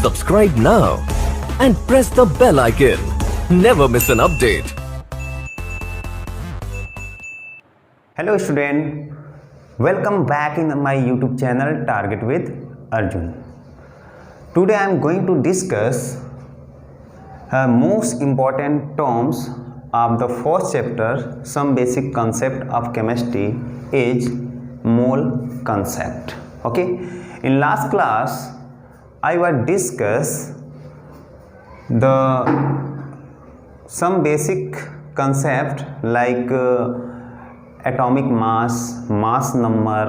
Subscribe now and press the bell icon. Never miss an update. Hello student, welcome back in my YouTube channel Target with Arjun. Today I am going to discuss most important terms of the first chapter, some basic concept of chemistry is mole concept. Okay, in last class I will discuss the some basic concept like atomic mass, mass number,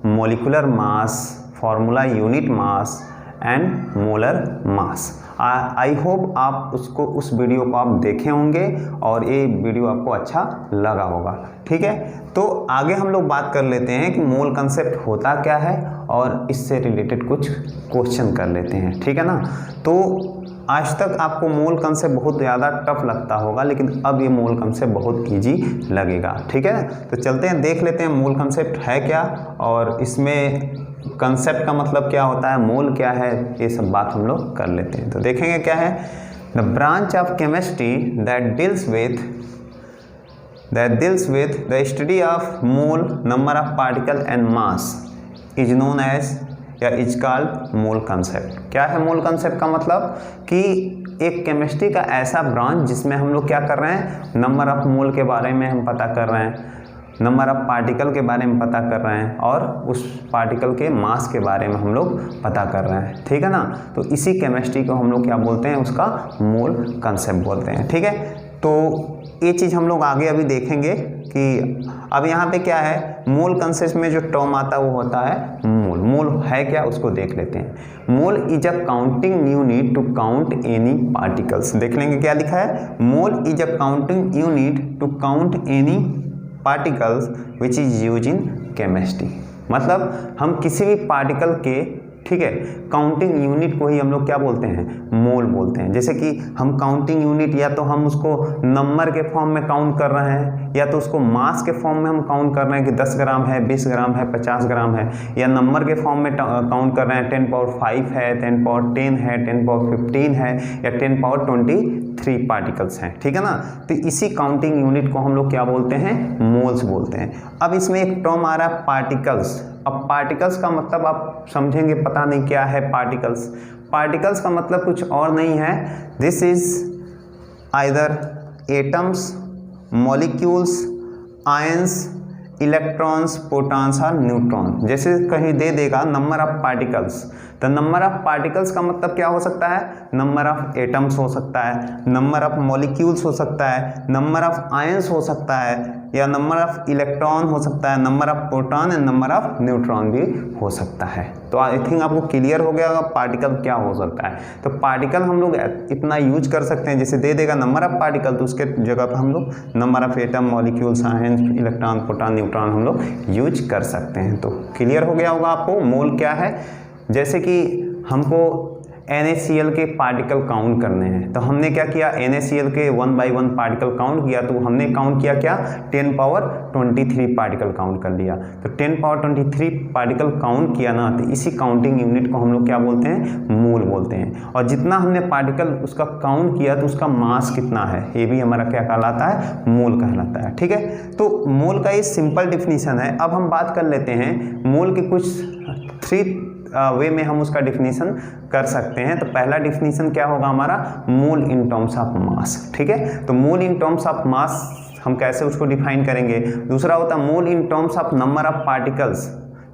molecular mass, formula unit mass and molar mass. I hope आप उस video को आप देखे होंगे और ये video आपको अच्छा लगा होगा। ठीक है, तो आगे हम लोग बात कर लेते हैं कि मोल कंसेप्ट होता क्या है और इससे रिलेटेड कुछ क्वेश्चन कर लेते हैं। ठीक है ना, तो आज तक आपको मोल कंसेप्ट बहुत ज़्यादा टफ लगता होगा, लेकिन अब ये मोल कंसेप्ट बहुत इजी लगेगा। ठीक है, तो चलते हैं देख लेते हैं मोल कंसेप्ट है क्या और इसमें कंसेप्ट का मतलब क्या होता है, मोल क्या है, ये सब बात हम लोग कर लेते हैं। तो देखेंगे क्या है, the branch of chemistry that deals with the study of mole, number of particle and mass is known as या इज कॉल्ड मोल कंसेप्ट। क्या है मोल कंसेप्ट का मतलब कि एक केमिस्ट्री का ऐसा ब्रांच जिसमें हम लोग क्या कर रहे हैं, नंबर ऑफ मोल के बारे में हम पता कर रहे हैं, नंबर ऑफ पार्टिकल के बारे में पता कर रहे हैं और उस पार्टिकल के मास के बारे में हम लोग पता कर रहे हैं। ठीक है ना, तो इसी केमिस्ट्री को हम लोग क्या बोलते हैं, उसका मोल कंसेप्ट बोलते हैं। ठीक है, तो ये चीज़ हम लोग आगे अभी देखेंगे कि अब यहाँ पे क्या है, मोल कंसेप्ट में जो टर्म आता है वो होता है मोल। मोल है क्या, उसको देख लेते हैं। Mole is a counting unit to count any particles. देख लेंगे क्या लिखा है, mole is a counting unit to count any particles which is use in chemistry. मतलब हम किसी भी पार्टिकल के, ठीक है, काउंटिंग यूनिट को ही हम लोग क्या बोलते हैं, मोल बोलते हैं। जैसे कि हम काउंटिंग यूनिट या तो हम उसको नंबर के फॉर्म में काउंट कर रहे हैं या तो उसको मास के फॉर्म में हम काउंट कर रहे हैं कि 10 ग्राम है, 20 ग्राम है, 50 ग्राम है, या नंबर के फॉर्म में काउंट कर रहे हैं 10 पावर 5 है, 10 पावर 10 है, 10 पावर 15 है या 10 पावर 23 पार्टिकल्स हैं। ठीक है ना, तो इसी काउंटिंग यूनिट को हम लोग क्या बोलते हैं, मोल्स बोलते हैं। अब इसमें एक टर्म आ रहा है पार्टिकल्स। अब पार्टिकल्स का मतलब आप समझेंगे, पता नहीं क्या है पार्टिकल्स। पार्टिकल्स का मतलब कुछ और नहीं है, this is either atoms, molecules, ions, electrons, protons और न्यूट्रॉन। जैसे कहीं दे देगा नंबर ऑफ पार्टिकल्स, तो नंबर ऑफ पार्टिकल्स का मतलब क्या हो सकता है, नंबर ऑफ एटम्स हो सकता है, नंबर ऑफ मॉलिक्यूल्स हो सकता है, नंबर ऑफ आयंस हो सकता है, या नंबर ऑफ इलेक्ट्रॉन हो सकता है, number of proton and number of neutron भी हो सकता है। तो आई थिंक आपको क्लियर हो गया होगा पार्टिकल क्या हो सकता है। तो पार्टिकल हम लोग इतना यूज कर सकते हैं, जैसे दे देगा नंबर ऑफ पार्टिकल तो उसके जगह पर हम लोग number of atom, molecules, ions, electron, proton, neutron हम लोग यूज कर सकते हैं। तो क्लियर हो गया होगा आपको मोल क्या है। जैसे कि हमको NaCl के पार्टिकल काउंट करने हैं, तो हमने क्या किया, NaCl के 1 by 1 पार्टिकल काउंट किया, तो हमने काउंट किया क्या, 10 पावर 23 पार्टिकल काउंट कर लिया। तो 10 पावर 23 पार्टिकल काउंट किया ना, तो इसी काउंटिंग यूनिट को हम लोग क्या बोलते हैं, मोल बोलते हैं। और जितना हमने पार्टिकल उसका काउंट किया तो उसका मास कितना है, ये भी हमारा क्या कहलाता है, मोल कहलाता है। ठीक है, तो मोल का ये सिंपल डिफिनीशन है। अब हम बात कर लेते हैं मोल के कुछ 3 वे में हम उसका डिफिनीशन कर सकते हैं। तो पहला डिफिनीशन क्या होगा हमारा, मोल इन टर्म्स ऑफ मास। ठीक है, तो मोल इन टर्म्स ऑफ मास हम कैसे उसको डिफाइन करेंगे। दूसरा होता है mole in terms of number of particles,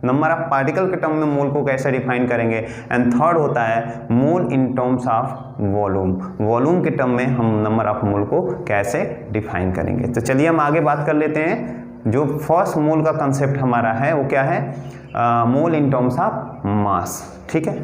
number of particle के टर्म में मोल को कैसे डिफाइन करेंगे। एंड थर्ड होता है mole in terms of volume, volume के टर्म में हम नंबर ऑफ मोल को कैसे डिफाइन करेंगे। तो चलिए हम आगे बात कर लेते हैं। जो फर्स्ट मोल का कंसेप्ट हमारा है वो क्या है, मोल इन टर्म्स ऑफ मास। ठीक है,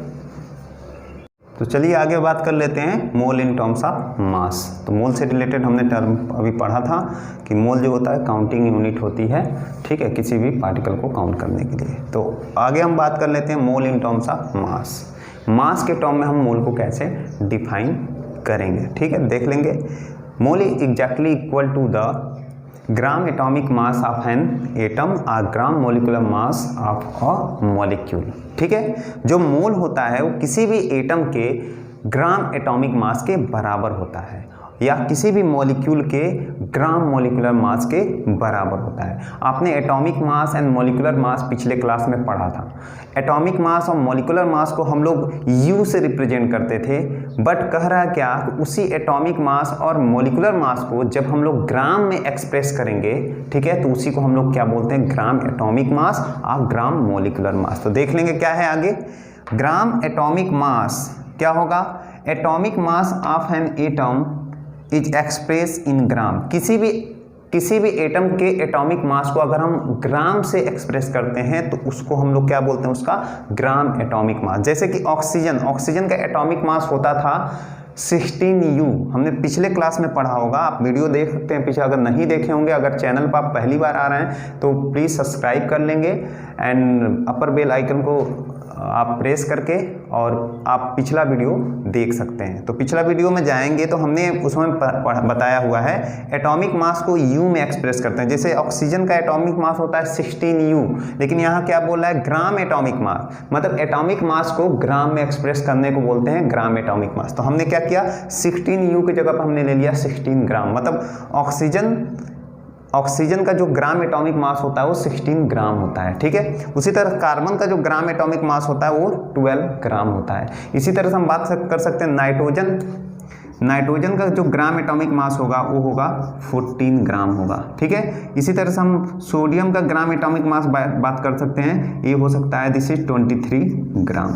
तो चलिए आगे बात कर लेते हैं मोल इन टर्म्स ऑफ मास। तो मोल से रिलेटेड हमने टर्म अभी पढ़ा था कि मोल जो होता है काउंटिंग यूनिट होती है, ठीक है, किसी भी पार्टिकल को काउंट करने के लिए। तो आगे हम बात कर लेते हैं मोल इन टर्म्स ऑफ मास। मास के टर्म में हम मोल को कैसे डिफाइन करेंगे। ठीक है, देख लेंगे। Mole is exactly equal to the gram atomic mass of an atom और gram molecular mass of a molecule. ठीक है, जो मोल होता है वो किसी भी एटम के ग्राम एटॉमिक मास के बराबर होता है या किसी भी मॉलिक्यूल के ग्राम मोलिकुलर मास के बराबर होता है। आपने atomic mass and molecular mass पिछले क्लास में पढ़ा था। एटॉमिक मास और मोलिकुलर मास को हम लोग यू से रिप्रेजेंट करते थे, बट कह रहा है क्या, उसी एटॉमिक मास और मोलिकुलर मास को जब हम लोग ग्राम में एक्सप्रेस करेंगे, ठीक है, तो उसी को हम लोग क्या बोलते हैं, ग्राम एटॉमिक मास और ग्राम मोलिकुलर मास। तो देख लेंगे क्या है आगे। ग्राम एटॉमिक मास क्या होगा, atomic mass of an atom is express in gram. किसी भी एटम के एटॉमिक मास को अगर हम ग्राम से एक्सप्रेस करते हैं तो उसको हम लोग क्या बोलते हैं, उसका ग्राम एटॉमिक मास। जैसे कि ऑक्सीजन का एटॉमिक मास होता था 16U। हमने पिछले क्लास में पढ़ा होगा, आप वीडियो देख सकते हैं पीछे अगर नहीं देखे होंगे। अगर चैनल पर आप पहली बार आ रहे हैं तो प्लीज़ सब्सक्राइब कर लेंगे एंड अपर बेल आइकन को आप प्रेस करके और आप पिछला वीडियो देख सकते हैं। तो पिछला वीडियो में जाएंगे तो हमने उसमें बताया हुआ है एटॉमिक मास को यू में एक्सप्रेस करते हैं। जैसे ऑक्सीजन का एटॉमिक मास होता है 16U, लेकिन यहाँ क्या बोल रहा है, ग्राम एटॉमिक मास, मतलब एटॉमिक मास को ग्राम में एक्सप्रेस करने को बोलते हैं ग्राम एटॉमिक मास। तो हमने क्या किया, 16U की जगह पर हमने ले लिया 16 ग्राम, मतलब ऑक्सीजन का जो ग्राम एटॉमिक मास होता है वो 16 ग्राम होता है। ठीक है, उसी तरह कार्बन का जो ग्राम एटॉमिक मास होता है वो 12 ग्राम होता है। इसी तरह से हम बात कर सकते हैं नाइट्रोजन का जो ग्राम एटॉमिक मास होगा वो होगा 14 ग्राम होगा। ठीक है, इसी तरह से हम सोडियम का ग्राम एटॉमिक मास बात कर सकते हैं, ये हो सकता है दिस इज 23 ग्राम।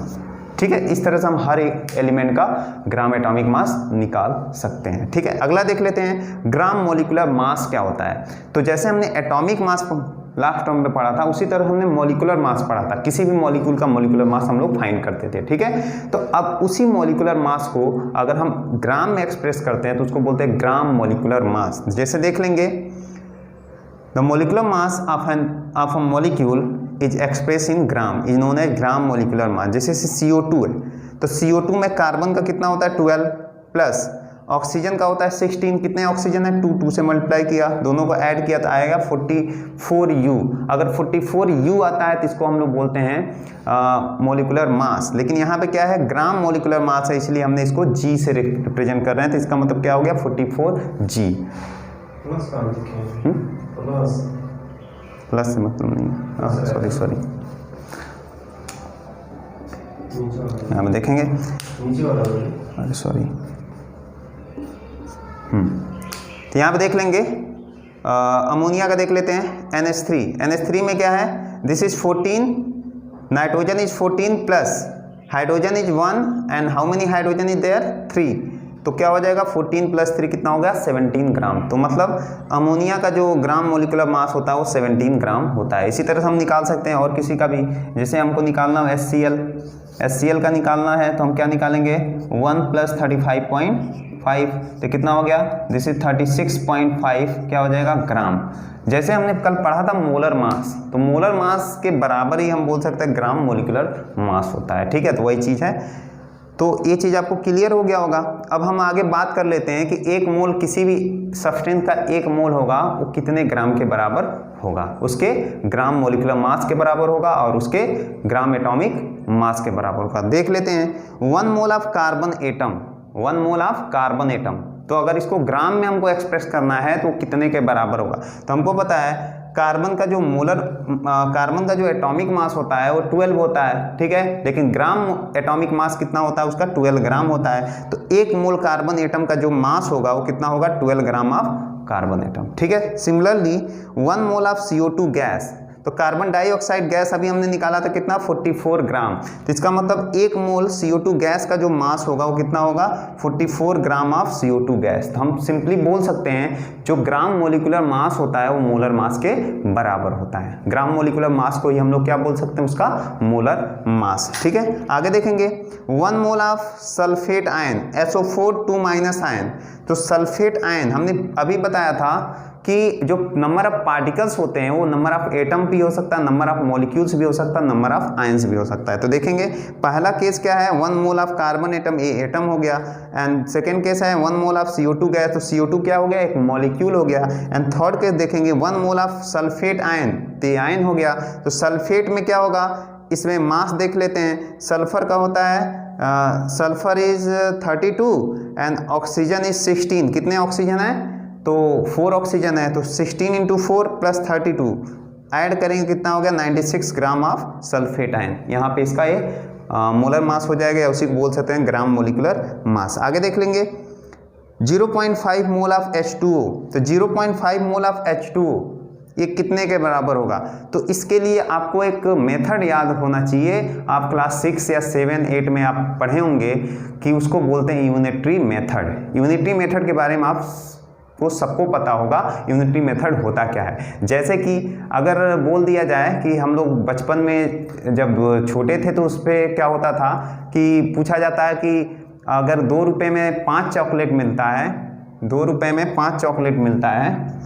ठीक है, इस तरह से हम हर एक एलिमेंट का ग्राम एटॉमिक मास निकाल सकते हैं। ठीक है, अगला देख लेते हैं ग्राम मोलिकुलर मास क्या होता है। तो जैसे हमने एटॉमिक मास लास्ट टर्म में पढ़ा था, उसी तरह हमने मोलिकुलर मास पढ़ा था। किसी भी मॉलिक्यूल का मोलिकुलर मास हम लोग फाइंड करते थे। ठीक है, तो अब उसी मोलिकुलर मास को अगर हम ग्राम में एक्सप्रेस करते हैं तो उसको बोलते हैं ग्राम मोलिकुलर मास। जैसे देख लेंगे, the molecular mass of a molecule is express in gram is known as gram molecular mass. जैसे CO2 है, तो CO2 में कार्बन का कितना होता है 12 प्लस ऑक्सीजन का होता है 16। कितने ऑक्सीजन है 2 से मल्टीप्लाई किया, दोनों को ऐड किया तो आएगा 44U। अगर 44U आता है तो इसको हम लोग बोलते हैं मोलिकुलर मास। लेकिन यहाँ पे क्या है, ग्राम मोलिकुलर मास है, इसलिए हमने इसको G से रिप्रेजेंट कर रहे हैं। तो इसका मतलब क्या हो गया 44G। प्लस से मतलब नहीं, सॉरी यहाँ में देखेंगे, अरे सॉरी, तो यहाँ पे देख लेंगे अमोनिया का देख लेते हैं NH3 में क्या है, this is 14, nitrogen is 14 plus hydrogen is 1 and how many hydrogen is there 3। तो क्या हो जाएगा 14 प्लस 3 कितना हो गया 17 ग्राम। तो मतलब अमोनिया का जो ग्राम मोलिकुलर मास होता है वो 17 ग्राम होता है। इसी तरह से हम निकाल सकते हैं और किसी का भी, जैसे हमको निकालना हो HCl का निकालना है तो हम क्या निकालेंगे 1 + 35.5, तो कितना हो गया, दिस इज 36.5 क्या हो जाएगा ग्राम। जैसे हमने कल पढ़ा था मोलर मास, तो मोलर मास के बराबर ही हम बोल सकते हैं ग्राम मोलिकुलर मास होता है। ठीक है, तो वही चीज़ है। तो ये चीज़ आपको क्लियर हो गया होगा। अब हम आगे बात कर लेते हैं कि एक मोल किसी भी सब्सटेंस का एक मोल होगा वो कितने ग्राम के बराबर होगा, उसके ग्राम मोलिकुलर मास के बराबर होगा और उसके ग्राम एटॉमिक मास के बराबर होगा। देख लेते हैं 1 मोल ऑफ कार्बन एटम, तो अगर इसको ग्राम में हमको एक्सप्रेस करना है तो कितने के बराबर होगा। तो हमको पता है कार्बन का जो एटॉमिक मास होता है वो 12 होता है। ठीक है, लेकिन ग्राम एटॉमिक मास कितना होता है उसका 12 ग्राम होता है। तो 1 मोल कार्बन एटम का जो मास होगा वो कितना होगा 12 ग्राम ऑफ कार्बन एटम। ठीक है, similarly 1 mole of CO2 gas, तो कार्बन डाइऑक्साइड गैस अभी हमने निकाला था कितना 44 ग्राम। तो इसका मतलब 1 मोल CO2 गैस का जो मास होगा वो कितना होगा 44 ग्राम ऑफ CO2 गैस। तो हम सिंपली बोल सकते हैं जो ग्राम मोलिकुलर मास होता है वो मोलर मास के बराबर होता है। ग्राम मोलिकुलर मास को ही हम लोग क्या बोल सकते हैं, उसका मोलर मास। ठीक है, आगे देखेंगे 1 mole of sulphate ion SO4 2- ion, तो सल्फेट आयन हमने अभी बताया था कि जो नंबर ऑफ पार्टिकल्स होते हैं वो नंबर ऑफ एटम भी हो सकता है, नंबर ऑफ मॉलिक्यूल्स भी हो सकता है, नंबर ऑफ आयंस भी हो सकता है। तो देखेंगे पहला केस क्या है, 1 मोल ऑफ कार्बन एटम, ये एटम हो गया। एंड सेकेंड केस है 1 मोल ऑफ CO2 गया, तो CO2 क्या हो गया, एक मॉलिक्यूल हो गया। एंड थर्ड केस देखेंगे 1 मोल ऑफ सल्फेट आयन, तो ये आयन हो गया। तो सल्फेट में क्या होगा, इसमें मास देख लेते हैं। सल्फर का होता है sulphur is 32 and oxygen is 16। कितने ऑक्सीजन है, तो 4 ऑक्सीजन है, तो 16 × 4 + 32 ऐड करेंगे कितना हो गया, 96 ग्राम ऑफ सल्फेट आयन। यहाँ पे इसका ये मोलर मास हो जाएगा, या उसी को बोल सकते हैं ग्राम मोलिकुलर मास। आगे देख लेंगे 0.5 मोल ऑफ H2O, तो 0.5 मोल ऑफ H2O ये कितने के बराबर होगा। तो इसके लिए आपको एक मेथड याद होना चाहिए, आप क्लास 6 या 7, 8 में आप पढ़े होंगे कि उसको बोलते हैं यूनिटरी मेथड। यूनिटरी मेथड के बारे में आप को सबको पता होगा यूनिटरी मेथड होता क्या है। जैसे कि अगर बोल दिया जाए कि हम लोग बचपन में जब छोटे थे तो उस पर क्या होता था कि पूछा जाता है कि अगर 2 रुपये में 5 चॉकलेट मिलता है, 2 रुपये में 5 चॉकलेट मिलता है,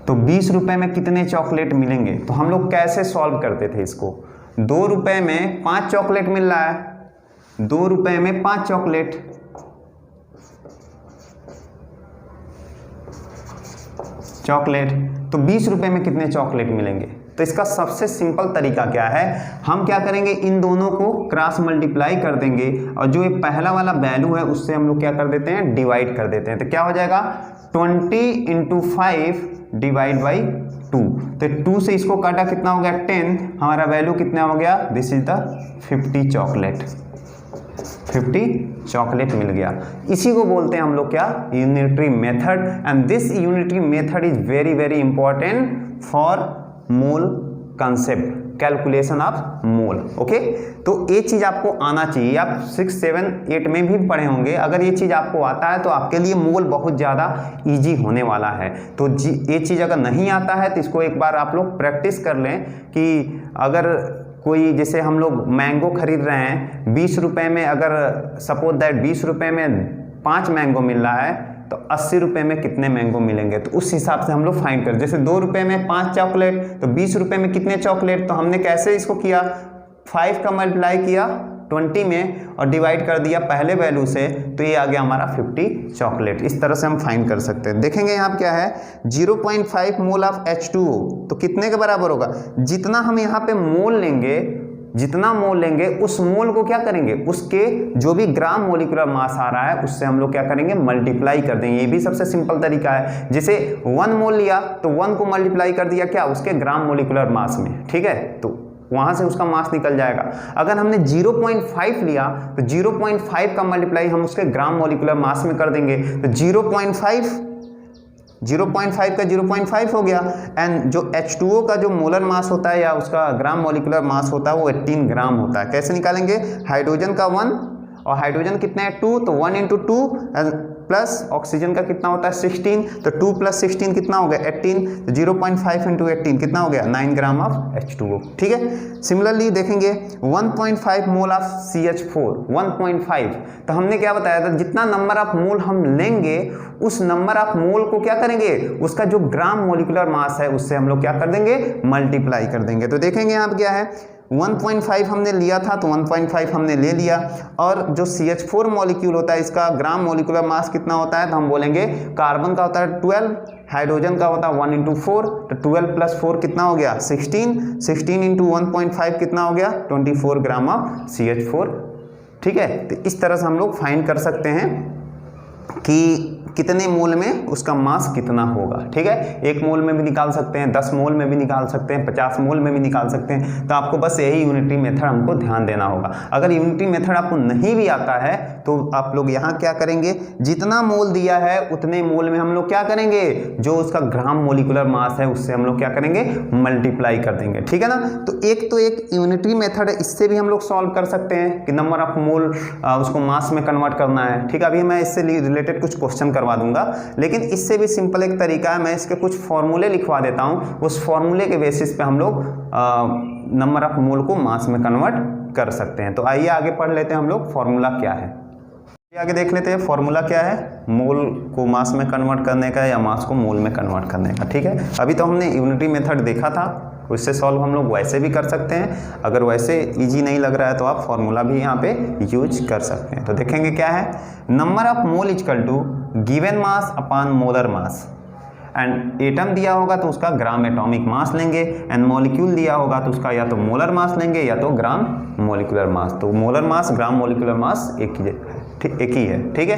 तो 20 रुपये में कितने चॉकलेट मिलेंगे। तो हम लोग कैसे सॉल्व करते थे इसको, 2 रुपये में 5 चॉकलेट मिल रहा है, 2 रुपये में 5 चॉकलेट, तो 20 रुपये में कितने चॉकलेट मिलेंगे। तो इसका सबसे सिंपल तरीका क्या है, हम क्या करेंगे, इन दोनों को क्रॉस मल्टीप्लाई कर देंगे और जो ये पहला वाला वैल्यू है उससे हम लोग क्या कर देते हैं, डिवाइड कर देते हैं। तो क्या हो जाएगा 20 × 5 / 2। तो 2 से इसको काटा कितना हो गया 10, हमारा वैल्यू कितना हो गया, this is the 50 chocolate, 50 chocolate मिल गया। इसी को बोलते हैं हम लोग क्या, unitary method. And this unitary method is very very important for mole concept, calculation of mole. Okay, तो ये चीज़ आपको आना चाहिए, आप 6, 7, 8 में भी पढ़े होंगे। अगर ये चीज़ आपको आता है तो आपके लिए मोल बहुत ज़्यादा इजी होने वाला है। तो ये चीज़ अगर नहीं आता है तो इसको एक बार आप लोग प्रैक्टिस कर लें कि अगर कोई, जैसे हम लोग मैंगो खरीद रहे हैं 20 रुपये में, अगर सपोज दैट 20 रुपये में 5 मैंगो मिल रहा है तो 80 रुपये में कितने मैंगो मिलेंगे, तो उस हिसाब से हम लोग फाइंड कर। जैसे 2 रुपये में 5 चॉकलेट, तो 20 रुपये में कितने चॉकलेट, तो हमने कैसे इसको किया, 5 का मल्टीप्लाई किया 20 में और डिवाइड कर दिया पहले वैल्यू से, तो ये आ गया हमारा 50 चॉकलेट। इस तरह से हम फाइंड कर सकते हैं। देखेंगे यहाँ क्या है, 0.5 मोल ऑफ H2O, तो कितने के बराबर होगा, जितना हम यहाँ पे मोल लेंगे, जितना मोल लेंगे उस मोल को क्या करेंगे, उसके जो भी ग्राम मोलिकुलर मास आ रहा है उससे हम लोग क्या करेंगे, मल्टीप्लाई कर देंगे। ये भी सबसे सिंपल तरीका है। जैसे 1 मोल लिया तो 1 को मल्टीप्लाई कर दिया क्या, उसके ग्राम मोलिकुलर मास में, ठीक है, तो वहां से उसका मास निकल जाएगा। अगर हमने 0.5 लिया तो 0.5 का मल्टीप्लाई हम उसके ग्राम मोलिकुलर मास में कर देंगे, तो 0.5 का 0.5 हो गया। एंड जो H2O का जो मोलर मास होता है या उसका ग्राम मोलिकुलर मास होता है वो 18 ग्राम होता है। कैसे निकालेंगे, हाइड्रोजन का 1 और हाइड्रोजन कितना है 2, तो 1 × 2 प्लस ऑक्सीजन का कितना होता है 16, तो 2 + 16 कितना हो गया 18, तो 0.5 × 18 कितना हो गया 9 ग्राम ऑफ H2O। ठीक है, सिमिलरली देखेंगे 1.5 मोल ऑफ CH4, 1.5, तो हमने क्या बताया था, जितना नंबर ऑफ मोल हम लेंगे उस नंबर ऑफ मोल को क्या करेंगे, उसका जो ग्राम मोलिकुलर मास है उससे हम लोग क्या कर देंगे, मल्टीप्लाई कर देंगे। तो देखेंगे यहाँ क्या है, 1.5 हमने लिया था तो 1.5 हमने ले लिया, और जो CH4 मॉलिक्यूल होता है इसका ग्राम मोलिकुलर मास कितना होता है, तो हम बोलेंगे कार्बन का होता है 12, हाइड्रोजन का होता है 1 × 4, तो 12 + 4 कितना हो गया 16, 16 × 1.5 कितना हो गया 24 ग्राम ऑफ CH4। ठीक है, तो इस तरह से हम लोग फाइंड कर सकते हैं कि कितने मोल में उसका मास कितना होगा। ठीक है, 1 मोल में भी निकाल सकते हैं, 10 मोल में भी निकाल सकते हैं, 50 मोल में भी निकाल सकते हैं। तो आपको बस यही यूनिटरी मेथड हमको ध्यान देना होगा। अगर यूनिटरी मेथड आपको नहीं भी आता है तो आप लोग यहाँ क्या करेंगे, जितना मोल दिया है उतने मोल में हम लोग क्या करेंगे, जो उसका ग्राम मोलिकुलर मास है उससे हम लोग क्या करेंगे, मल्टीप्लाई कर देंगे। ठीक है ना, तो एक यूनिटरी मेथड है, इससे भी हम लोग सॉल्व कर सकते हैं कि नंबर ऑफ मोल उसको मास में कन्वर्ट करना है। ठीक है, अभी मैं इससे रिलेटेड कुछ क्वेश्चन करवा दूंगा, लेकिन इससे भी सिंपल एक तरीका है, मैं इसके कुछ फॉर्मूले लिखवा देता हूं, उस फॉर्मूले के बेसिस पे हम लोग नंबर ऑफ मोल को मास में कन्वर्ट कर सकते हैं। तो आइए आगे पढ़ लेते हैं हम लोग फॉर्मूला क्या है। आगे देख लेते हैं फॉर्मूला क्या है मोल को मास में कन्वर्ट करने का या मास को मोल में कन्वर्ट करने का। ठीक है, अभी तो हमने यूनिटी मेथड देखा था, उससे सॉल्व हम लोग वैसे भी कर सकते हैं। अगर वैसे इजी नहीं लग रहा है तो आप फॉर्मूला भी यहाँ पे यूज कर सकते हैं। तो देखेंगे क्या है, number of mole equal to given mass upon molar mass. And atom दिया होगा तो उसका ग्राम एटॉमिक मास लेंगे, एंड मॉलिक्यूल दिया होगा तो उसका या तो मोलर मास लेंगे या तो ग्राम मोलिकुलर मास। तो मोलर मास ग्राम मोलिकुलर मास एक ही है। ठीक है,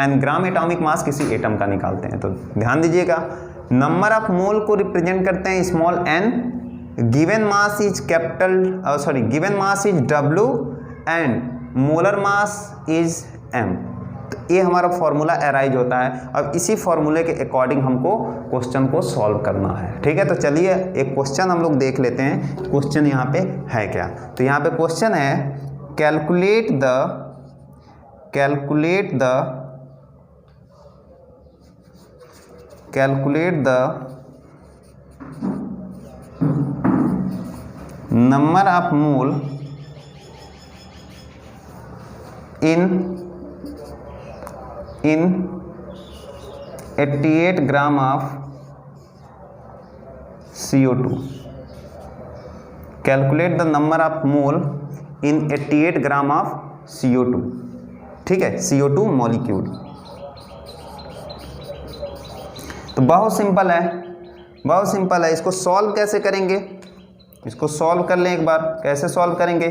एंड ग्राम एटॉमिक मास किसी एटम का निकालते हैं। तो ध्यान दीजिएगा, नंबर ऑफ मोल को रिप्रेजेंट करते हैं small n, given mass is given mass is W and molar mass is M। तो ये हमारा फॉर्मूला अराइज होता है। अब इसी फॉर्मूले के अकॉर्डिंग हमको क्वेश्चन को सॉल्व करना है। ठीक है, तो चलिए एक क्वेश्चन हम लोग देख लेते हैं, क्वेश्चन यहाँ पे है क्या। तो यहाँ पे क्वेश्चन है calculate the number of mole in 88 gram of CO2। Calculate the number of mole in 88 gram of CO2। ठीक है, CO2 मॉलिक्यूल। तो बहुत सिंपल है, इसको सॉल्व कैसे करेंगे, इसको सॉल्व कर लें एक बार। कैसे सॉल्व करेंगे,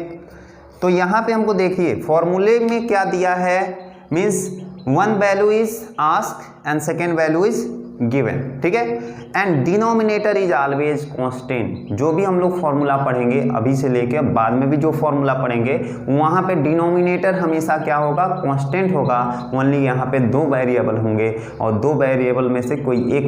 तो यहाँ पे हमको देखिए फॉर्मूले में क्या दिया है, means one value is ask and second value is given. ठीक है, and denominator is always constant. जो भी हम लोग फॉर्मूला पढ़ेंगे अभी से लेके बाद में भी जो फॉर्मूला पढ़ेंगे वहाँ पे डिनोमिनेटर हमेशा क्या होगा, कांस्टेंट होगा। ओनली यहाँ पे दो वेरिएबल होंगे और दो वेरिएबल में से कोई एक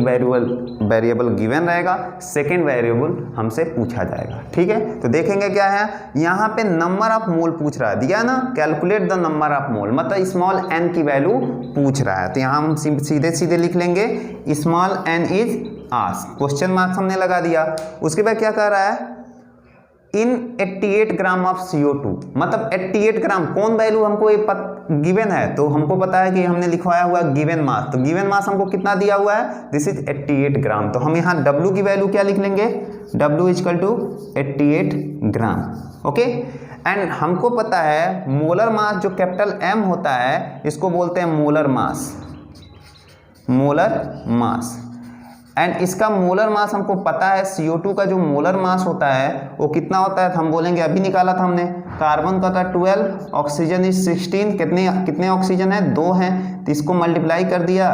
वेरिएबल गिवन रहेगा, सेकेंड वेरिएबल हमसे पूछा जाएगा। ठीक है, तो देखेंगे क्या है, यहाँ पे नंबर ऑफ मोल पूछ रहा है, दिया ना, calculate the number of mole, मतलब स्मॉल n की वैल्यू पूछ रहा है। तो यहाँ हम सीधे लिख लेंगे small n is ask, question marks हमने लगा दिया। उसके बाद क्या कह रहा है, इन 88 ग्राम ऑफ CO2, मतलब 88 ग्राम कौन वैल्यू हमको ये गिवन है, तो हमको पता है कि हमने लिखवाया हुआ गिवन मास। तो गिवन मास हमको कितना दिया हुआ है, दिस इज 88 ग्राम। तो हम यहाँ W की वैल्यू क्या लिख लेंगे, W equal to 88 gram. Okay, and हमको पता है मोलर मास जो कैपिटल M होता है इसको बोलते हैं मोलर मास। एंड इसका मोलर मास हमको पता है, CO2 का जो मोलर मास होता है वो कितना होता है, तो हम बोलेंगे अभी निकाला था हमने, कार्बन का था 12, ऑक्सीजन इज 16, कितने ऑक्सीजन है, 2 हैं, तो इसको मल्टीप्लाई कर दिया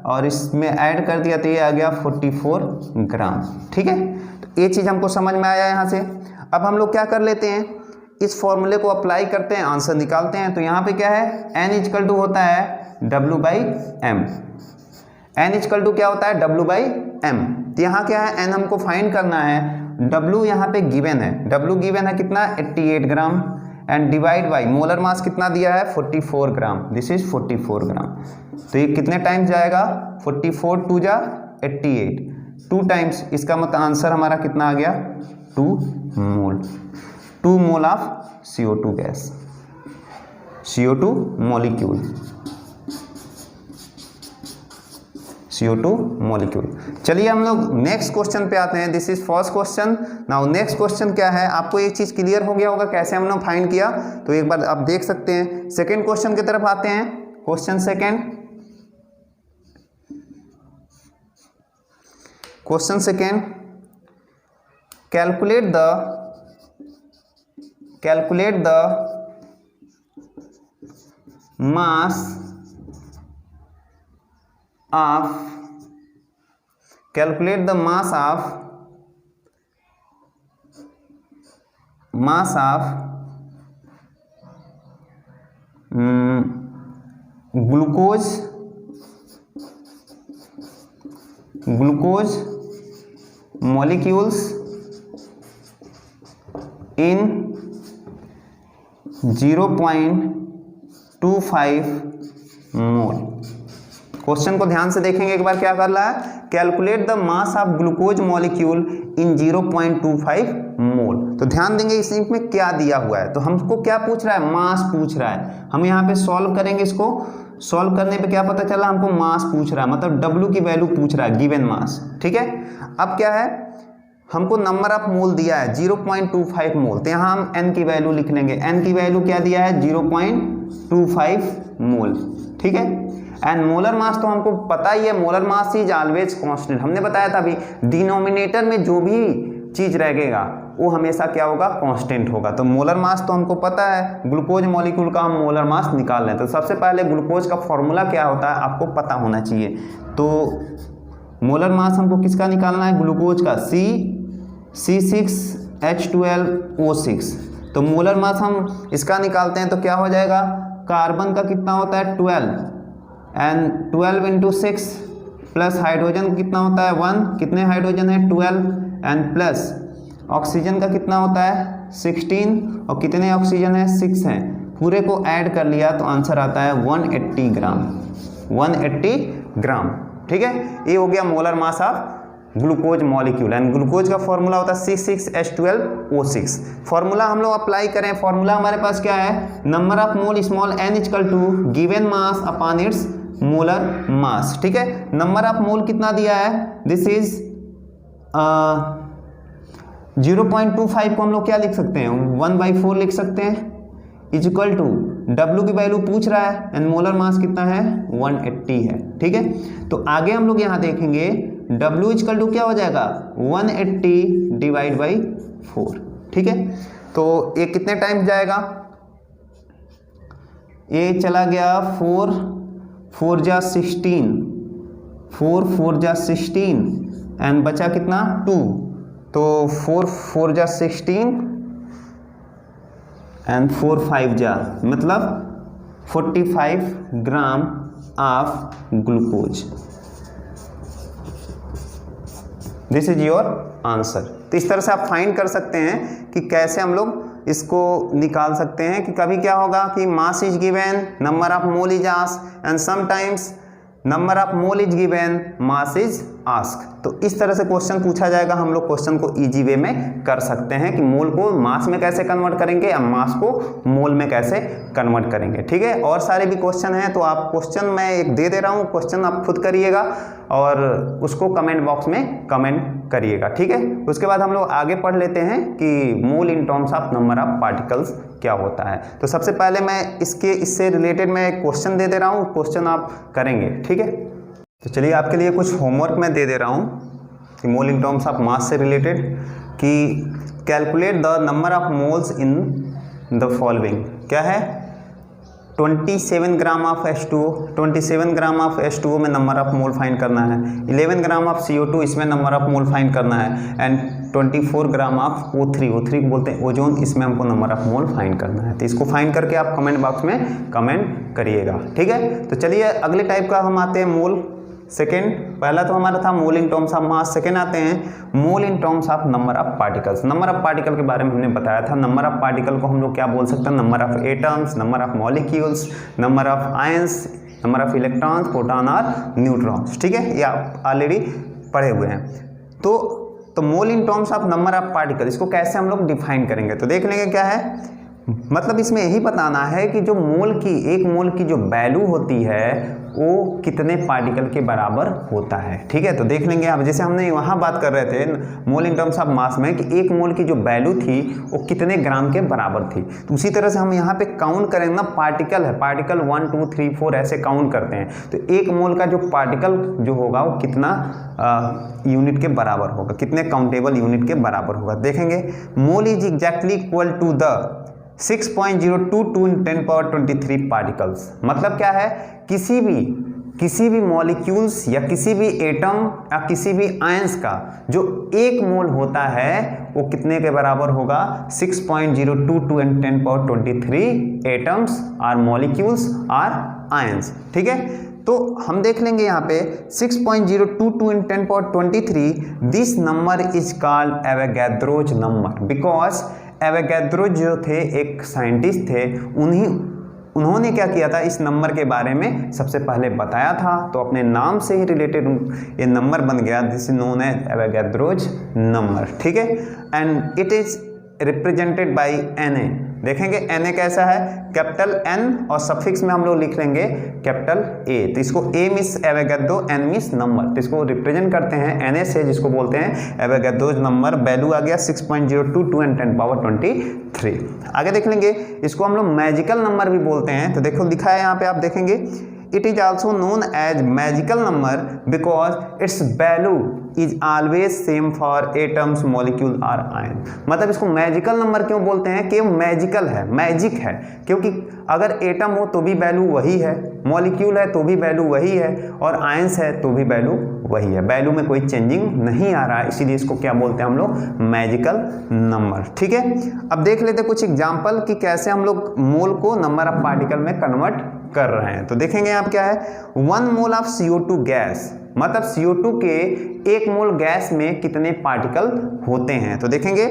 और इसमें ऐड कर दिया तो ये आ गया 44 ग्राम। ठीक है, तो ये चीज़ हमको समझ में आया यहाँ से। अब हम लोग क्या कर लेते हैं, इस फॉर्मूले को अप्लाई करते हैं, आंसर निकालते हैं। तो यहाँ पे क्या है, n इक्वल टू होता है W/m। n इक्वल टू क्या होता है, W/m। तो यहाँ क्या है, n हमको फाइंड करना है, W यहाँ पे गिवन है, W गिवन है कितना, 88 gram, and divide by molar mass कितना दिया है, 44 ग्राम, दिस इज 44 ग्राम। तो ये कितने टाइम्स जाएगा, 44 2 जा 88, 2 टाइम्स, इसका मतलब आंसर हमारा कितना आ गया, 2 mole of CO2 gas, CO2 molecule, CO2 molecule. चलिए हम लोग नेक्स्ट क्वेश्चन पे आते हैं। This is first question. Now next question क्या है, आपको एक चीज क्लियर हो गया होगा कैसे हमने फाइंड किया, तो एक बार आप देख सकते हैं। सेकंड क्वेश्चन की तरफ आते हैं। Question second, calculate the mass of glucose molecules in 0.25 mole. Question को ध्यान से देखेंगे एक बार, क्या कर रहा है, calculate the mass of glucose molecule इन 0.25 मोल। तो ध्यान देंगे इसमें क्या दिया हुआ है, तो हमको क्या पूछ रहा है, मास पूछ रहा है। हम यहाँ पे सॉल्व करेंगे, इसको सॉल्व करने पे क्या पता चला, हमको मास पूछ रहा है, मतलब W की वैल्यू पूछ रहा है, गिवन मास। ठीक है, अब क्या है, हमको नंबर ऑफ मोल दिया है 0.25 मोल, तो यहाँ हम n की वैल्यू लिख लेंगे। n की वैल्यू क्या दिया है, 0.25 मोल। ठीक है, एंड मोलर मास तो हमको पता ही है, molar mass is always constant. हमने बताया था अभी, डिनोमिनेटर में जो भी चीज रहेगा वो हमेशा क्या होगा, कांस्टेंट होगा। तो मोलर मास तो हमको पता है, ग्लूकोज मॉलिक्यूल का हम मोलर मास निकाल लें। तो सबसे पहले ग्लूकोज का फॉर्मूला क्या होता है आपको पता होना चाहिए। तो मोलर मास हमको किसका निकालना है, ग्लूकोज का, C6H12O6। तो मोलर मास हम इसका निकालते हैं तो क्या हो जाएगा, कार्बन का कितना होता है 12 एंड 12 इंटू 6 प्लस हाइड्रोजन कितना होता है 1, कितने हाइड्रोजन है 12 एंड प्लस ऑक्सीजन का कितना होता है 16 और कितने ऑक्सीजन है 6 हैं, पूरे को ऐड कर लिया तो आंसर आता है 180 ग्राम, 180 ग्राम। ठीक है, ये हो गया molar mass of glucose molecule. And glucose का फॉर्मूला होता है C6H12O6। फॉर्मूला हम लोग अप्लाई करें, फॉर्मूला हमारे पास क्या है, number of mole small n equal to given mass upon its molar mass. ठीक है, नंबर ऑफ मोल कितना दिया है, दिस इज 0.25 को हम लोग क्या लिख सकते हैं, 1/4 लिख सकते हैं, इज इक्वल टू W की वैल्यू पूछ रहा है एंड मोलर मास कितना है 180 है। ठीक है, तो आगे हम लोग यहाँ देखेंगे W इक्वल टू क्या हो जाएगा 180 डिवाइड बाई 4। ठीक है, तो ये कितने टाइम जाएगा, ये चला गया 4 4 जा 16, 4 4 जा 16 एंड बचा कितना 2, तो 4 4 जा 16 एंड 4 5 जा मतलब 45 gram of glucose. This is your answer. तो इस तरह से आप फाइंड कर सकते हैं कि कैसे हम लोग इसको निकाल सकते हैं कि कभी क्या होगा कि mass is given, number of mole is asked and sometimes number of mole is given, mass is asked. तो इस तरह से क्वेश्चन पूछा जाएगा, हम लोग क्वेश्चन को इजी वे में कर सकते हैं कि मोल को मास में कैसे कन्वर्ट करेंगे या मास को मोल में कैसे कन्वर्ट करेंगे। ठीक है, और सारे भी क्वेश्चन हैं तो आप क्वेश्चन मैं एक दे रहा हूँ, क्वेश्चन आप खुद करिएगा और उसको कमेंट बॉक्स में कमेंट करिएगा। ठीक है, उसके बाद हम लोग आगे पढ़ लेते हैं कि mole in terms of number of particles क्या होता है। तो सबसे पहले मैं इससे रिलेटेड मैं एक क्वेश्चन दे रहा हूँ, क्वेश्चन आप करेंगे। ठीक है, तो चलिए आपके लिए कुछ होमवर्क मैं दे रहा हूँ कि मोल इन टर्म्स ऑफ मास से रिलेटेड, कि calculate the number of moles in the following. क्या है, 27 gram of H2O, 27 gram of H2O में नंबर ऑफ मोल फाइंड करना है, 11 ग्राम ऑफ CO2 इसमें नंबर ऑफ मोल फाइंड करना है एंड 24 ग्राम ऑफ O3 को बोलते हैं ओजोन, इसमें हमको नंबर ऑफ मोल फाइंड करना है। तो इसको फाइंड करके आप कमेंट बॉक्स में कमेंट करिएगा। ठीक है, तो चलिए अगले टाइप का हम आते हैं मोल सेकेंड। पहला तो हमारा था mole in terms of mass, second आते हैं mole in terms of number of particles. Number of particle के बारे में हमने बताया था, नंबर ऑफ पार्टिकल को हम लोग क्या बोल सकते हैं, number of atoms, number of molecules, number of ions, number of electrons, proton और न्यूट्रॉन्स। ठीक है, ये आप ऑलरेडी पढ़े हुए हैं। तो mole in terms of number of particle, इसको कैसे हम लोग डिफाइन करेंगे, तो देख लेंगे क्या है, मतलब इसमें यही बताना है कि जो एक मोल की जो वैल्यू होती है वो कितने पार्टिकल के बराबर होता है। ठीक है, तो देख लेंगे आप, जैसे हमने वहाँ बात कर रहे थे मोल इन टर्म्स ऑफ मास में कि एक मोल की जो वैल्यू थी वो कितने ग्राम के बराबर थी, तो उसी तरह से हम यहाँ पे काउंट करेंगे ना, पार्टिकल है, पार्टिकल 1 2 3 4 ऐसे काउंट करते हैं, तो एक मोल का जो पार्टिकल जो होगा वो कितना यूनिट के बराबर होगा, कितने काउंटेबल यूनिट के बराबर होगा। देखेंगे mole is exactly equal to the 6.022 × 10⁻23 particles. मतलब क्या है, किसी भी मॉलिक्यूल्स या किसी भी एटम या किसी भी आयंस का जो एक मोल होता है वो कितने के बराबर होगा, 6.022 × 10⁻23 एटम्स और मॉलिक्यूल्स और आयंस। ठीक है, तो हम देख लेंगे यहाँ पे 6.022 × 10⁻23, this number is called Avogadro's number, because Avogadro जो थे एक साइंटिस्ट थे, उन्होंने क्या किया था, इस नंबर के बारे में सबसे पहले बताया था, तो अपने नाम से ही रिलेटेड ये नंबर बन गया, this is known as Avogadro's number, ठीक है। And it is represented by Na। देखेंगे Na कैसा है, कैपिटल N और सफिक्स में हम लोग लिख लेंगे कैपिटल A। तो इसको A means Avogadro, N means number, तो इसको रिप्रेजेंट करते हैं Na से, जिसको बोलते हैं एवोगैड्रोज नंबर। वैल्यू आ गया 6.022 एंड 10⁻23। आगे देख लेंगे, इसको हम लोग मैजिकल नंबर भी बोलते हैं। तो देखो लिखा है यहाँ पे, आप देखेंगे it is also known as magical number because its value is always same for atoms, molecule और आयन। मतलब इसको मैजिकल नंबर क्यों बोलते हैं कि मैजिकल है, मैजिक है, क्योंकि अगर एटम हो तो भी वैल्यू वही है, मॉलिक्यूल है तो भी वैल्यू वही है, और आयंस है तो भी वैल्यू वही है, वैल्यू में कोई चेंजिंग नहीं आ रहा है, इसीलिए इसको क्या बोलते हैं हम लोग, मैजिकल नंबर, ठीक है। अब देख लेते हैं कुछ एग्जाम्पल कि कैसे हम लोग मोल को नंबर ऑफ पार्टिकल में कन्वर्ट कर रहे हैं। तो देखेंगे आप क्या है, 1 मोल ऑफ CO2 गैस, मतलब CO2 के 1 मोल गैस में कितने पार्टिकल होते हैं। तो देखेंगे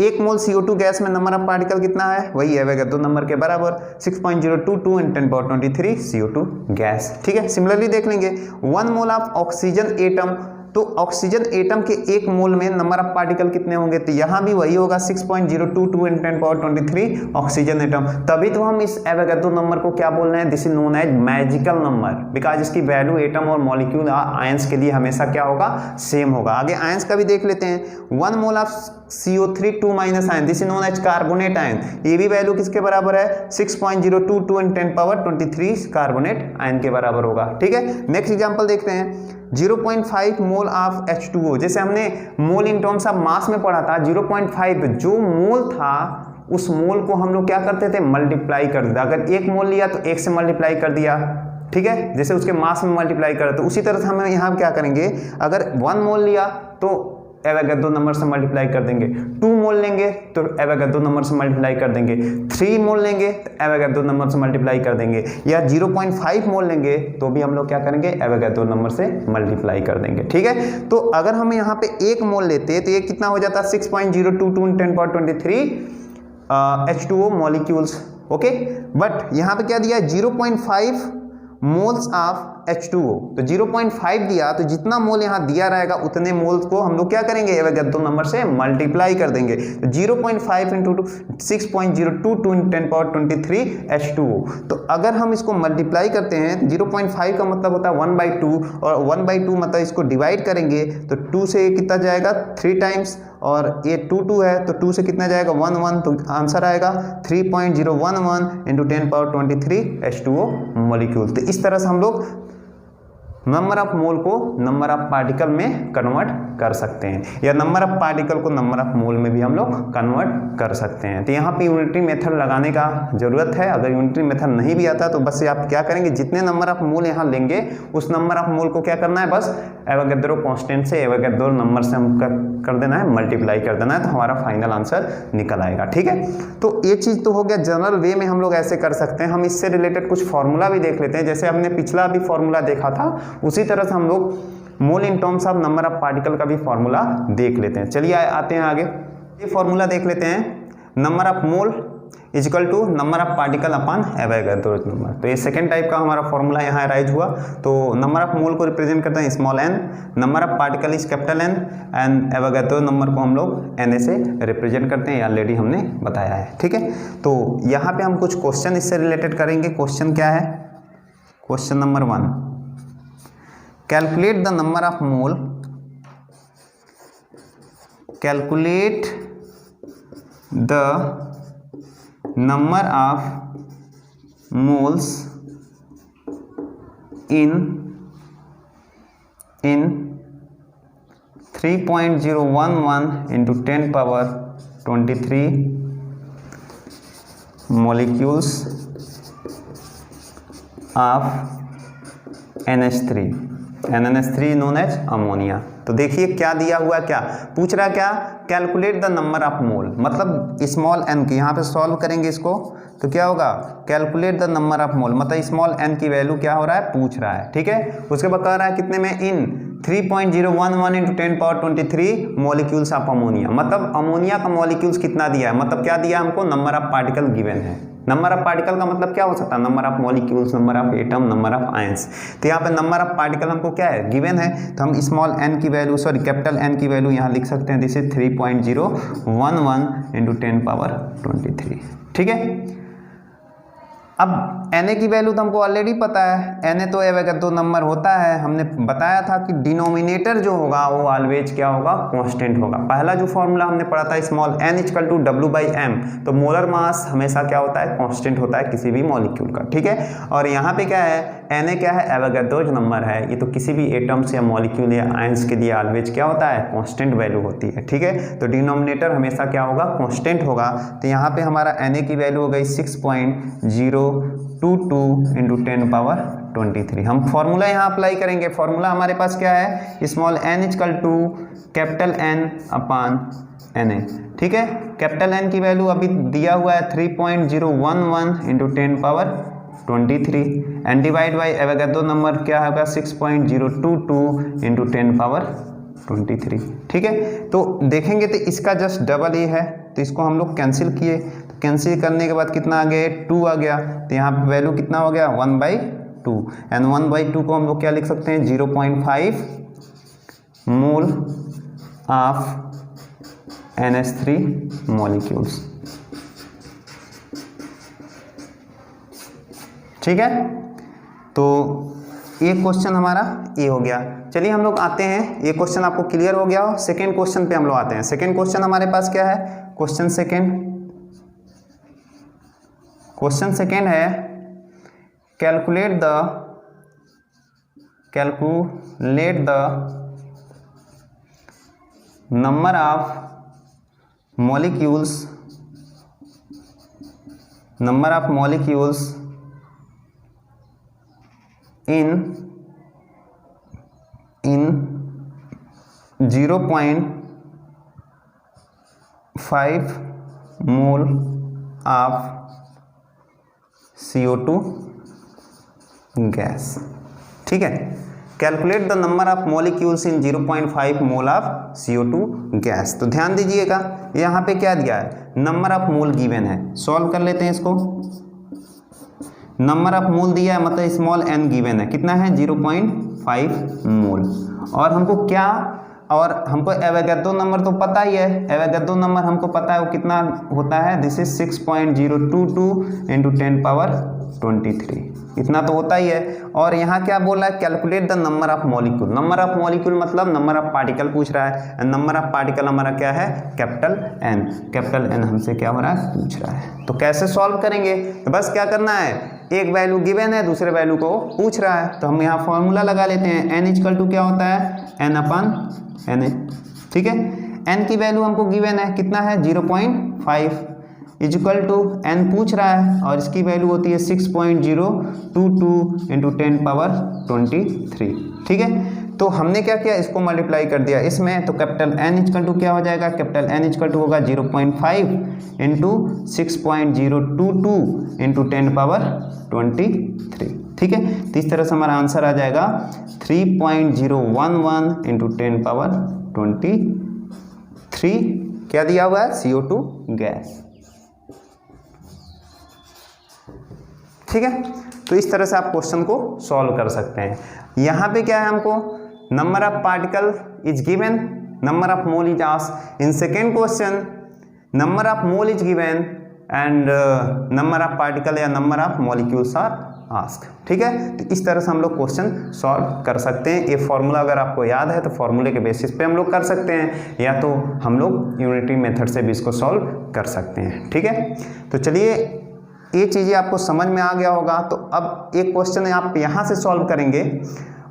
1 मोल CO2 गैस में नंबर ऑफ पार्टिकल कितना है, वही एवोगैड्रो नंबर के बराबर 6.022 × 10⁻23 CO2 गैस, ठीक है। सिमिलरली देख लेंगे 1 मोल ऑफ ऑक्सीजन एटम, तो ऑक्सीजन एटम के 1 मोल में नंबर ऑफ पार्टिकल कितने होंगे, तो यहाँ भी वही होगा 6.022 × 10⁻23 ऑक्सीजन एटम। तभी तो हम इस एवोगैड्रो नंबर को क्या बोल रहे हैं, this is known as magical number, because इसकी वैल्यू एटम और मॉलिक्यूल आयंस के लिए हमेशा क्या होगा, सेम होगा। आगे आयंस का भी देख लेते हैं, 1 mole of CO3 2- ion, this is known as carbonate ion, ये भी वैल्यू किसके बराबर है, 6.022 × 10⁻23 कार्बोनेट आयन के बराबर होगा, ठीक है। नेक्स्ट एग्जांपल देखते हैं, 0.5 मोल ऑफ H2O, जैसे हमने मोल इन टर्म्स ऑफ मास में पढ़ा था, 0.5 जो मोल था उस मोल को हम लोग क्या करते थे, मल्टीप्लाई कर देते। अगर 1 मोल लिया तो 1 से मल्टीप्लाई कर दिया, ठीक है, जैसे उसके मास में मल्टीप्लाई कर, तो उसी तरह से हमें यहाँ क्या करेंगे, अगर 1 मोल लिया तो एवोगैड्रो नंबर से मल्टीप्लाई कर देंगे, 2 मोल लेंगे तो एवोगैड्रो नंबर से मल्टीप्लाई कर देंगे, 3 मोल लेंगे तो एवोगैड्रो नंबर से मल्टीप्लाई कर देंगे, या 0.5 मोल लेंगे तो भी हम लोग क्या करेंगे, एवोगैड्रो नंबर से मल्टीप्लाई कर देंगे, ठीक है। तो अगर हम यहाँ पे 1 मोल लेते तो ये कितना हो जाता, 6.022 × 10⁻23 H2O मॉलिक्यूल्स, ओके। बट यहाँ पे क्या दिया, 0.5 मोल्स ऑफ H2O, तो 0.5 दिया, तो जितना मोल यहाँ दिया रहेगा उतने मोल्स को हम लोग क्या करेंगे, एवोगैड्रो नंबर से मल्टीप्लाई कर देंगे। तो 0.5 × 6.022 × 10⁻23 H2O, तो अगर हम इसको मल्टीप्लाई करते हैं, 0.5 का मतलब होता है 1/2, और 1/2 मतलब इसको डिवाइड करेंगे तो 2 से कितना जाएगा, 3 टाइम्स, और ये 2 है तो 2 से कितना जाएगा, 1, तो आंसर आएगा 3.011 × 10⁻23 H2O मॉलिक्यूल। तो इस तरह से हम लोग नंबर ऑफ मोल को नंबर ऑफ पार्टिकल में कन्वर्ट कर सकते हैं, या नंबर ऑफ पार्टिकल को नंबर ऑफ मोल में भी हम लोग कन्वर्ट कर सकते हैं। तो यहाँ पे यूनिटरी मेथड लगाने का जरूरत है। अगर यूनिटरी मेथड नहीं भी आता तो बस आप क्या करेंगे, जितने नंबर ऑफ मोल यहाँ लेंगे उस नंबर ऑफ मोल को क्या करना है, बस एवोगैड्रो कांस्टेंट से एवोगैड्रो नंबर से हम कर देना है, मल्टीप्लाई कर देना है, तो हमारा फाइनल आंसर निकल आएगा, ठीक है। तो ये चीज़ तो हो गया, जनरल वे में हम लोग ऐसे कर सकते हैं। हम इससे रिलेटेड कुछ फॉर्मूला भी देख लेते हैं, जैसे हमने पिछला भी फॉर्मूला देखा था, उसी तरह से हम लोग mole in terms of number of particle का भी फॉर्मूला देख लेते हैं। चलिए आते हैं आगे, ये फॉर्मूला देख लेते हैं, number of mole equal to number of particle upon Avogadro number. तो ये सेकंड टाइप का हमारा फॉर्मूला यहाँ अराइज हुआ। तो नंबर ऑफ मोल को रिप्रेजेंट करते हैं small n, number of particle is capital N, and Avogadro number को हम लोग Na से रिप्रेजेंट करते हैं, ऑलरेडी हमने बताया है, ठीक है। तो यहाँ पे हम कुछ क्वेश्चन इससे रिलेटेड करेंगे। क्वेश्चन क्या है, question number 1, calculate the number of mole, calculate the number of moles in 3.011 × 10⁻23 molecules of NH3 NNH3 known as ammonia. तो देखिए क्या दिया हुआ, क्या पूछ रहा, क्या calculate the number of mole, मतलब स्मॉल n की, यहाँ पे सॉल्व करेंगे इसको तो क्या होगा, calculate the number of mole, मतलब स्मॉल n की वैल्यू क्या हो रहा है, पूछ रहा है, ठीक है। उसके बाद कह रहा है कितने में, इन 3.011 × 10⁻23 मॉलिक्यूल्स ऑफ अमोनिया, मतलब अमोनिया का मॉलिक्यूल्स कितना दिया है, मतलब क्या दिया हमको, नंबर ऑफ पार्टिकल गिवन है, नंबर ऑफ पार्टिकल का मतलब क्या हो सकता है, number of molecules, number of atom, number of ions. तो यहाँ पे नंबर ऑफ पार्टिकल हमको क्या है, गिवन है, तो हम स्मॉल n की वैल्यू, सॉरी कैपिटल N की वैल्यू यहाँ लिख सकते हैं, दिस इज 3.011 इंटू 10⁻23। ठीक है। अब Na की वैल्यू तो हमको ऑलरेडी पता है, Na तो एवोगैड्रो नंबर होता है, हमने बताया था कि डिनोमिनेटर जो होगा वो ऑलवेज क्या होगा, कांस्टेंट होगा। पहला जो फॉर्मूला हमने पढ़ा था small n equal to W/m, तो मोलर मास हमेशा क्या होता है, कांस्टेंट होता है किसी भी मॉलिक्यूल का। ठीक है। और यहाँ पे क्या है, Na क्या है, एवोगैड्रो नंबर है, ये तो किसी भी एटम्स या मॉलिक्यूल या आयंस के लिए ऑलवेज क्या होता है, कांस्टेंट वैल्यू होती है। ठीक है। तो डिनोमिनेटर हमेशा क्या होगा, कांस्टेंट होगा। तो यहाँ पे हमारा Na की वैल्यू हो गई 6.022 इंटू 10⁻23। हम फॉर्मूला यहाँ अप्लाई करेंगे। फॉर्मूला हमारे पास क्या है, small n equal to capital N upon Na। ठीक है। कैपिटल N की वैल्यू अभी दिया हुआ है 3.011 into 10⁻23 and divide by Avogadro number क्या होगा, 6.022 इंटू 10⁻23। ठीक है। तो देखेंगे तो इसका जस्ट डबल ही है, तो इसको हम लोग कैंसिल किए, तो कैंसिल करने के बाद कितना आ गया, 2 आ गया। तो यहाँ पे वैल्यू कितना हो गया, 1/2 एंड 1/2 को हम लोग क्या लिख सकते हैं, 0.5 मोल ऑफ NH3 मॉलिक्यूल्स। ठीक है। तो ये क्वेश्चन हमारा ये हो गया। चलिए हम लोग आते हैं, ये क्वेश्चन आपको क्लियर हो गया हो, सेकेंड क्वेश्चन पे हम लोग आते हैं। सेकेंड क्वेश्चन हमारे पास क्या है, क्वेश्चन सेकेंड है, calculate the number of molecules in 0.5 mole of CO2 gas. ठीक है। Calculate the number of molecules in 0.5 mole of CO2 gas. तो ध्यान दीजिएगा, यहाँ पे क्या दिया है, नंबर ऑफ मोल गिवन है। सॉल्व कर लेते हैं इसको। नंबर ऑफ मोल दिया है, मतलब स्मॉल n गिवन है, कितना है, 0.5 मोल। और हमको एवोगैड्रो नंबर तो पता ही है, एवोगैड्रो नंबर हमको पता है वो कितना होता है, दिस इज 6.022 इंटू 10⁻23, इतना तो होता ही है। और यहाँ क्या बोल रहा है, calculate the number of molecule. Number of molecule मतलब नंबर ऑफ पार्टिकल पूछ रहा है, नंबर ऑफ पार्टिकल हमारा क्या है, कैपिटल N हमसे क्या हो रहा है, पूछ रहा है। तो कैसे सॉल्व करेंगे, तो बस क्या करना है, एक वैल्यू गिवन है, दूसरे वैल्यू को पूछ रहा है, तो हम यहाँ फॉर्मूला लगा लेते हैं। n इक्वल टू क्या होता है, n अपॉन Na। ठीक है। n की वैल्यू हमको गिवन है, कितना है, 0.5 इक्वल टू n पूछ रहा है, और इसकी वैल्यू होती है 6.022 इंटू 10⁻23। ठीक है। तो हमने क्या किया, इसको मल्टीप्लाई कर दिया इसमें, तो कैपिटल N इक्वल टू क्या हो जाएगा, कैपिटल N इक्वल टू होगा 0.5 इंटू 6.022 इंटू 10⁻23। ठीक है। तो इस तरह से हमारा आंसर आ जाएगा 3.011 इंटू 10⁻23। क्या दिया हुआ है, CO2 गैस। ठीक है। तो इस तरह से आप क्वेश्चन को सॉल्व कर सकते हैं। यहाँ पे क्या है, हमको number of particle is given, number of mole is asked. In second question number of mole is given and number of particle या number of molecules are asked. ठीक है। तो इस तरह से हम लोग क्वेश्चन सॉल्व कर सकते हैं। ये फॉर्मूला अगर आपको याद है तो फॉर्मूले के बेसिस पे हम लोग कर सकते हैं, या तो हम लोग यूनिटी मेथड से भी इसको सॉल्व कर सकते हैं। ठीक है। तो चलिए, ये चीज़ें आपको समझ में आ गया होगा। तो अब एक क्वेश्चन आप यहाँ से सॉल्व करेंगे,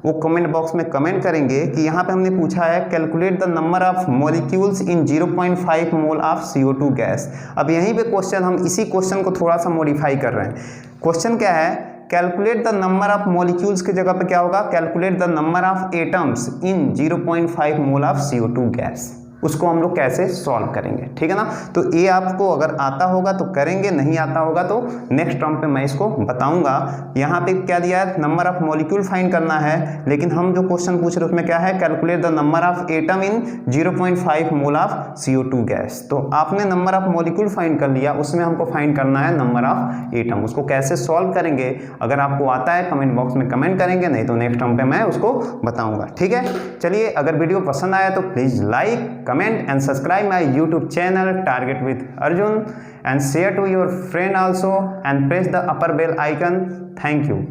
वो कमेंट बॉक्स में कमेंट करेंगे कि यहाँ पे हमने पूछा है calculate the number of molecules in 0.5 mole of CO2 gas. अब यहीं पे क्वेश्चन, हम इसी क्वेश्चन को थोड़ा सा मॉडिफाई कर रहे हैं। क्वेश्चन क्या है, calculate the number of molecules की जगह पे क्या होगा, calculate the number of atoms in 0.5 mole of CO2 gas. उसको हम लोग कैसे सॉल्व करेंगे, ठीक है ना। तो ये आपको अगर आता होगा तो करेंगे, नहीं आता होगा तो नेक्स्ट टर्म पे मैं इसको बताऊंगा। यहाँ पे क्या दिया है, नंबर ऑफ मॉलिक्यूल फाइंड करना है, लेकिन हम जो क्वेश्चन पूछ रहे हैं उसमें क्या है, calculate the number of atom in 0.5 mole of CO2 gas. तो आपने नंबर ऑफ मॉलिक्यूल फाइंड कर लिया, उसमें हमको फाइंड करना है नंबर ऑफ एटम। उसको कैसे सॉल्व करेंगे, अगर आपको आता है कमेंट बॉक्स में कमेंट करेंगे, नहीं तो नेक्स्ट टर्म पे मैं उसको बताऊंगा, ठीक है। चलिए, अगर वीडियो पसंद आया तो please like, comment and subscribe my YouTube channel Target with Arjun and share to your friend also and press the upper bell icon. Thank you.